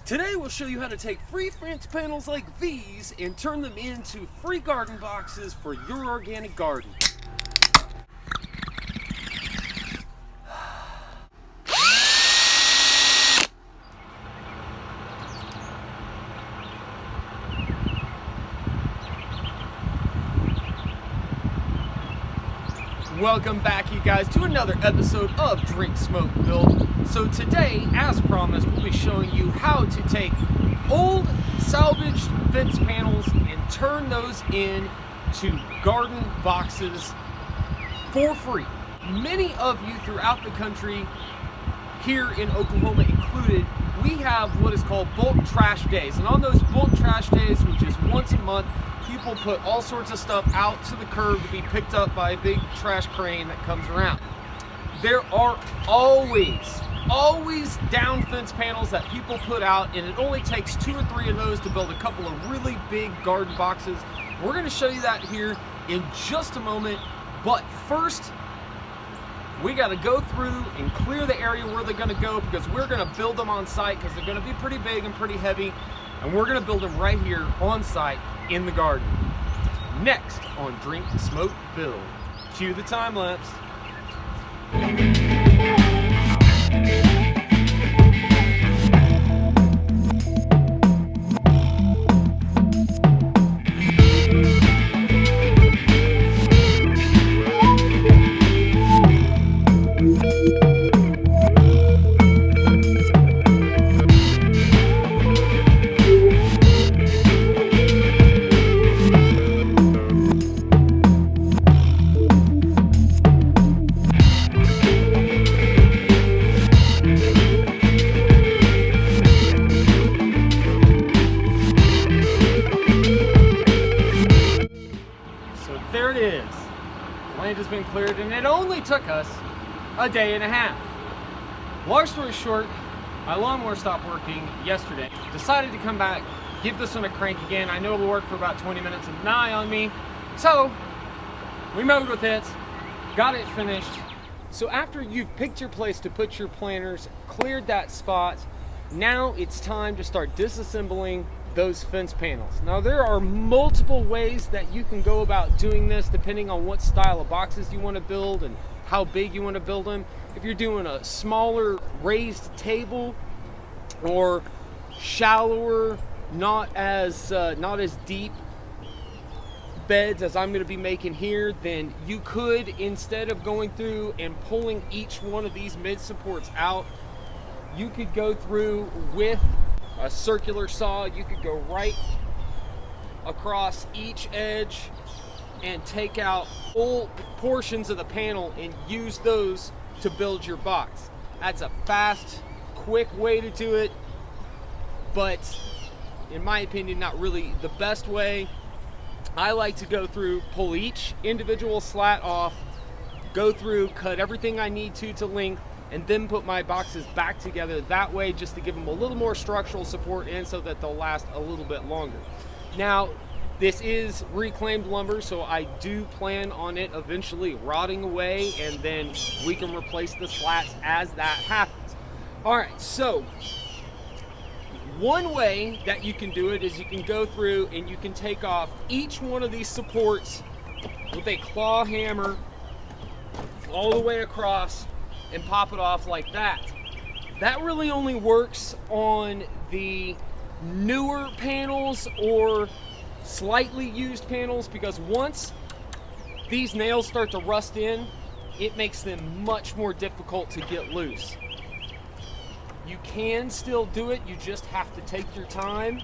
Today we'll show you how to take free fence panels like these and turn them into free garden boxes for your organic garden. Welcome back, you guys, to another episode of Drink, Smoke, Build. So today, as promised, we'll be showing you how to take old salvaged fence panels and turn those into garden boxes for free. Many of you throughout the country, here in Oklahoma included, we have what is called bulk trash days. And on those bulk trash days, which is once a month, people put all sorts of stuff out to the curb to be picked up by a big trash crane that comes around. There are always down fence panels that people put out, and it only takes 2 or 3 of those to build a couple of really big garden boxes. We're going to show you that here in just a moment, but first we got to go through and clear the area where they're going to go, because we're going to build them on site, because they're going to be pretty big and pretty heavy, and we're going to build them right here on site in the garden. Next on Drink, Smoke, Build. Cue the time lapse. There it is. Land has been cleared, and it only took us a day and a half. Long story short, my lawnmower stopped working yesterday. Decided to come back, give this one a crank again. I know it'll work for about 20 minutes and nigh on me. So we mowed with it, got it finished. So after you've picked your place to put your planters, cleared that spot, now it's time to start disassembling those fence panels. Now there are multiple ways that you can go about doing this depending on what style of boxes you want to build and how big you want to build them. If you're doing a smaller raised table or shallower, not as deep beds as I'm going to be making here, then you could, instead of going through and pulling each one of these mid supports out, you could go through with a circular saw. You could go right across each edge and take out full portions of the panel and use those to build your box. That's a fast, quick way to do it, but in my opinion, not really the best way. I like to go through, pull each individual slat off, go through, cut everything I need to length, and then put my boxes back together that way, just to give them a little more structural support and so that they'll last a little bit longer. Now, this is reclaimed lumber, so I do plan on it eventually rotting away, and then we can replace the slats as that happens. All right, so one way that you can do it is you can go through and you can take off each one of these supports with a claw hammer all the way across and pop it off like that. That really only works on the newer panels or slightly used panels, because once these nails start to rust in, it makes them much more difficult to get loose. You can still do it, you just have to take your time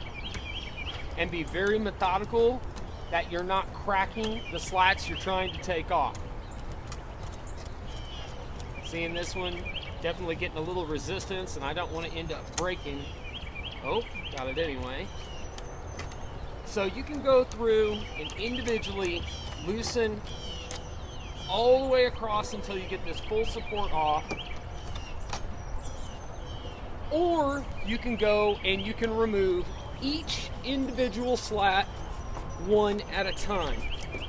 and be very methodical that you're not cracking the slats you're trying to take off. Seeing this one, definitely getting a little resistance, and I don't want to end up breaking. Oh, got it anyway. So you can go through and individually loosen all the way across until you get this full support off. Or you can go and you can remove each individual slat one at a time.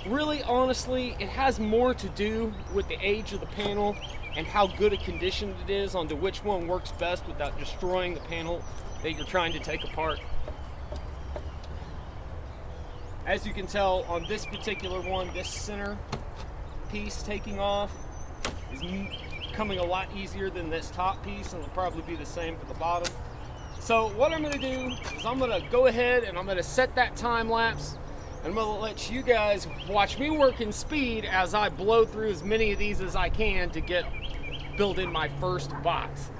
Really, honestly, it has more to do with the age of the panel and how good a condition it is onto which one works best without destroying the panel that you're trying to take apart. As you can tell on this particular one, this center piece taking off is coming a lot easier than this top piece, and it'll probably be the same for the bottom. So what I'm going to do is I'm going to go ahead and I'm going to set that time lapse, and I'm going to let you guys watch me work in speed as I blow through as many of these as I can to get build in my first box.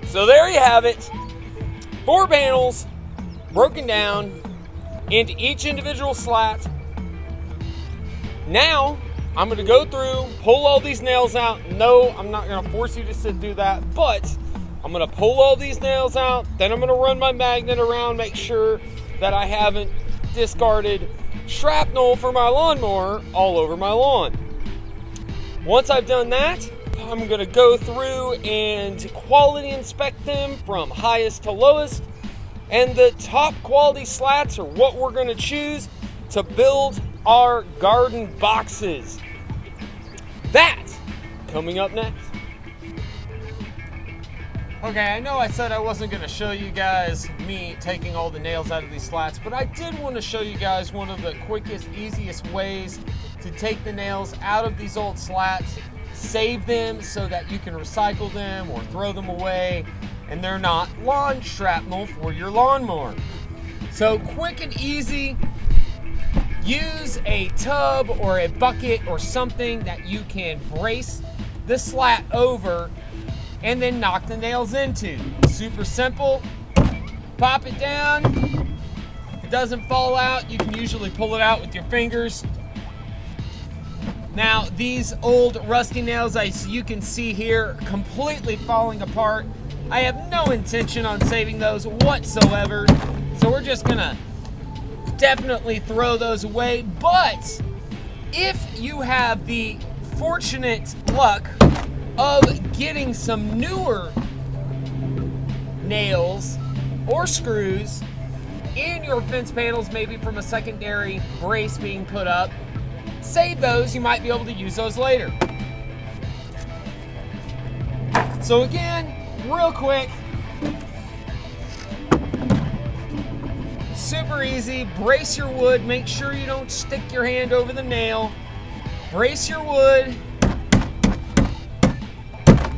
So there you have it. 4 panels broken down into each individual slat. Now I'm going to go through, pull all these nails out. No, I'm not going to force you to sit through that, but I'm going to pull all these nails out. Then I'm going to run my magnet around, make sure that I haven't discarded shrapnel for my lawnmower all over my lawn. Once I've done that, I'm going to go through and quality inspect them from highest to lowest. And the top quality slats are what we're going to choose to build our garden boxes. That's coming up next. Okay, I know I said I wasn't going to show you guys me taking all the nails out of these slats, but I did want to show you guys one of the quickest, easiest ways to take the nails out of these old slats, save them so that you can recycle them or throw them away, and they're not lawn shrapnel for your lawnmower. So quick and easy, use a tub or a bucket or something that you can brace the slat over and then knock the nails into. Super simple. Pop it down. If it doesn't fall out, you can usually pull it out with your fingers. Now, these old rusty nails, as you can see here, completely falling apart. I have no intention on saving those whatsoever, so we're just gonna definitely throw those away. But if you have the fortunate luck of getting some newer nails or screws in your fence panels, maybe from a secondary brace being put up, save those. You might be able to use those later. So again, real quick, super easy. Brace your wood. Make sure you don't stick your hand over the nail. Brace your wood.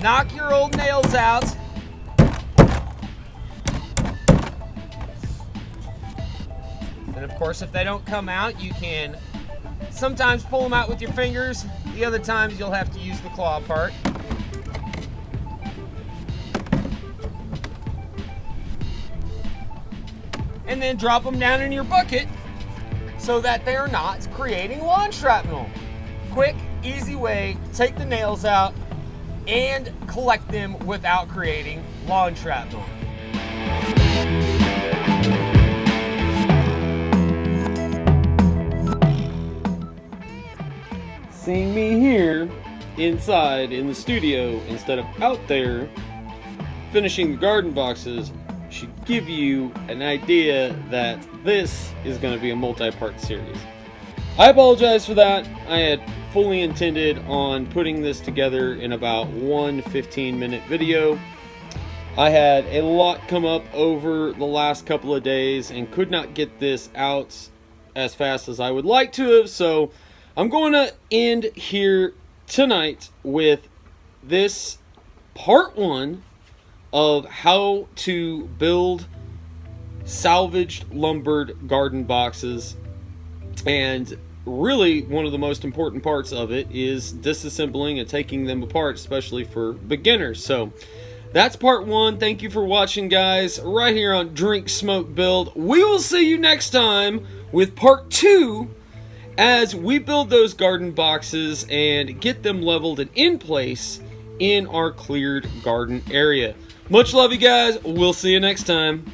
Knock your old nails out. And of course, if they don't come out, you can sometimes pull them out with your fingers. The other times you'll have to use the claw part. And and then drop them down in your bucket so that they're not creating lawn shrapnel. Quick, easy way, take the nails out and collect them without creating lawn shrapnel. Seeing me here inside in the studio instead of out there finishing the garden boxes should give you an idea that this is going to be a multi-part series. I apologize for that. I had fully intended on putting this together in about one 15-minute video. I had a lot come up over the last couple of days and could not get this out as fast as I would like to have, so I'm going to end here tonight with this part one of how to build salvaged lumbered garden boxes. And really one of the most important parts of it is disassembling and taking them apart, especially for beginners. So that's part one. Thank you for watching, guys, right here on Drink Smoke Build. We will see you next time with part two as we build those garden boxes and get them leveled and in place in our cleared garden area. Much love, you guys. We'll see you next time.